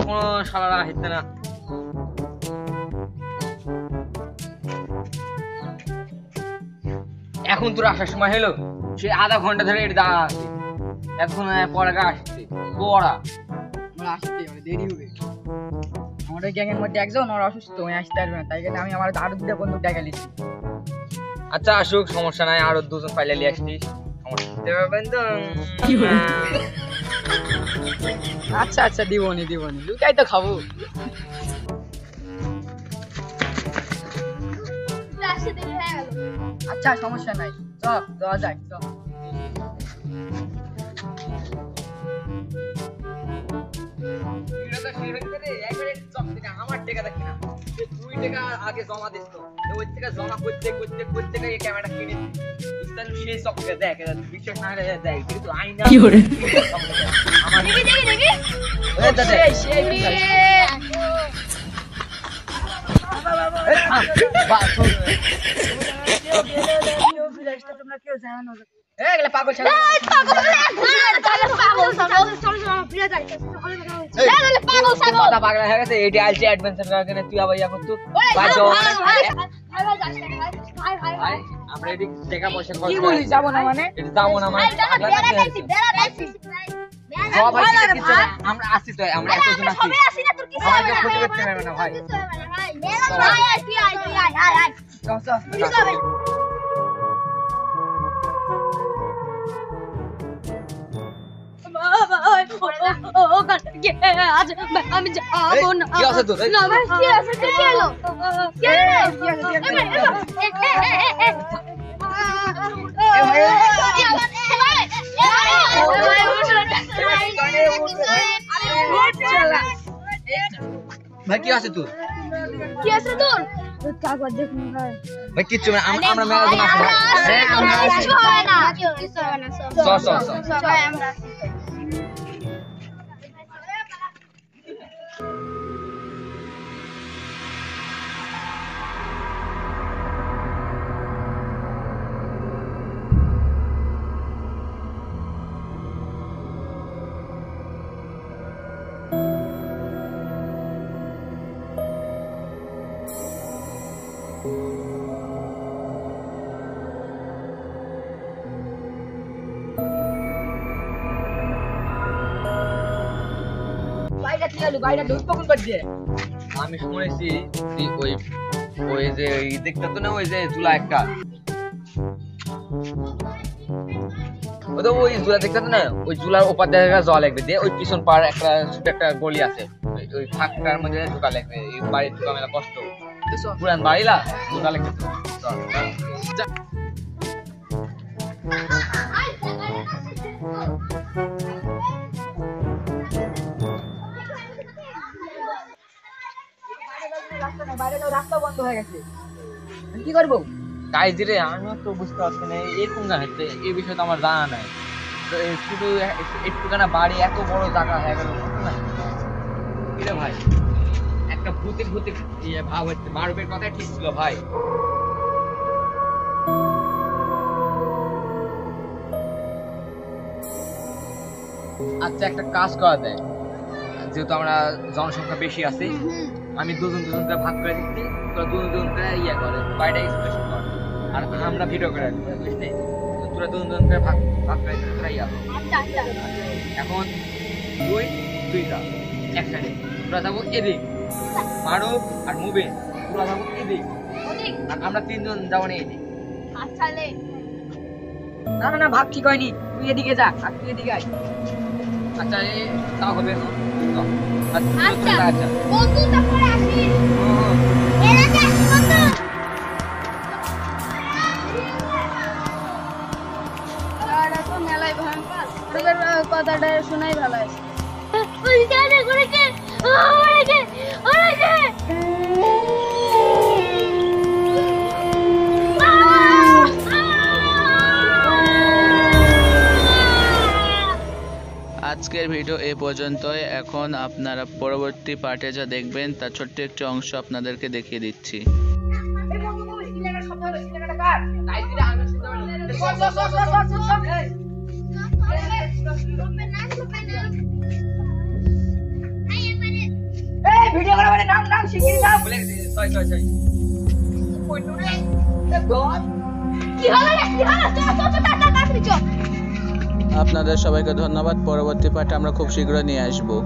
এখনো শালারা আসছে না। এখন তোর আসার সময় হলো, সে আধা ঘন্টা ধরে এটা দাঁড়া আছে, এখন পড়াটা আসছে পড়া। আমরা আসতে দেরি হবে। আমাদের গ্যাংয়ের মধ্যে একজন ওর অসুস্থ, ওই আসতে পারবে না, তাই জন্য আমি আমার আরো দুটো বন্ধু ডেকে নিচ্ছি। আচ্ছা আসুক, সমস্যা নাই, আরো দুজন পাইলে নিয়ে আসতিস, সমস্যা দিতে পারবেন তো? আচ্ছা আচ্ছা দিবনি লুকাই তো খাবো। আচ্ছা সমস্যা নাই, চল দেওয়া যাক। চল আমার টাকা দেখি না, 2 টাকা আগে জমা দিস তো, ওই থেকে জমা করতে এই ক্যামেরা কিনে সেই চককে দেখ, বিশ্বাস না হলে দেখ, কিন্তু আইনা কি করে আমার পাগলা হয়ে গেছে। এটি আলছে অ্যাডভেঞ্চার করার জন্য, তুই আবার ইয়া করতু। আমরা এটি টাকা পয়সা খরচ কি বলি যাবো না মানে? যাবো না মানে আমরা আসি তো, আমরা এতজন আসি, আমাকে ক্ষতি করতে পারবে না ভাই। আমি যাবো না। কি আছে তোর? ভাই কি আছে তোর? কি আছে তোর? কাগজ দেখুন ভাই। ভাই কিচ্ছু না, আমরা মেলাজন আসি ভাই। কিছু হয় না, কিছু হয় না। সবাই আমরা আমি শুনেছি ওই যে দেখতে তো না, ওই যে চুলা একটা, ওই চুলা দেখতে তো না, ওই চুলার ওপার দেখা জল লাগবে দিয়ে, ওই পিছন পার একটা ছোট একটা গলি আছে, ওই ফাঁকটার মধ্যে ঢোকা লাগবে। এই বাড়ি ঢোকা মেলা কষ্ট, পুরান বাড়িলা ঢোকা লাগবে। রাস্তা বন্ধ হয়ে গেছে, কি করবো? গাইজ রে, আমিও তো বুঝতে পারছি না এরকম গান, এই বিষয়ে তো আমার জানা নাই। তো শুধু একটুখানা বাড়ি এত বড় জায়গা হয়ে গেল কিরে ভাই, একটা ভূতে ভাব হচ্ছে। মারুফের কথাই ঠিক ছিল ভাই। আচ্ছা একটা কাজ করা যায়, যেহেতু আমরা জনসংখ্যা বেশি আছি, আমি দুজন করে ভাগ করে দিচ্ছি, তোরা দুজন করে ইয়ে করে বাইরে এক্সপ্রেশন কর, আর আমরা ভিডিও করে রাখবো, বুঝলি? তোরা দুজন করে ভাগ করে দিচ্ছি, তোরা ইয়া। এখন দুইটা একসাথে তোরা যাবো এদিক, মারুফ আর মুবিন তোরা যাবো এদিক, আর আমরা 3 জন যাবো না এদিক। না ভাব ঠিক হয়নি, তুই এদিকে যা আর তুই এদিকে আয়। আচ্ছা তা হবে না? আচ্ছা বন্ধু তারপরে আসিস। এরা যা বন্ধু। আরে তো মেলাই ভয়ঙ্কর। তোদের কথাটা শোনাই ভালো আছে। ওই জানে করেছে। ওরে আজকের ভিডিও এই পর্যন্তই। এখন আপনারা পরবর্তী পার্টে যা দেখবেন তার ছোট্ট একটি অংশ আপনাদেরকে দেখিয়ে দিচ্ছি। এই ছয় ছয় ছয় কি হলো রে কি হলো চল তাড়াতাড়ি চল আপনাদের সবাইকে ধন্যবাদ। পরবর্তী পার্টে আমরা খুব শীঘ্রই নিয়ে আসবো।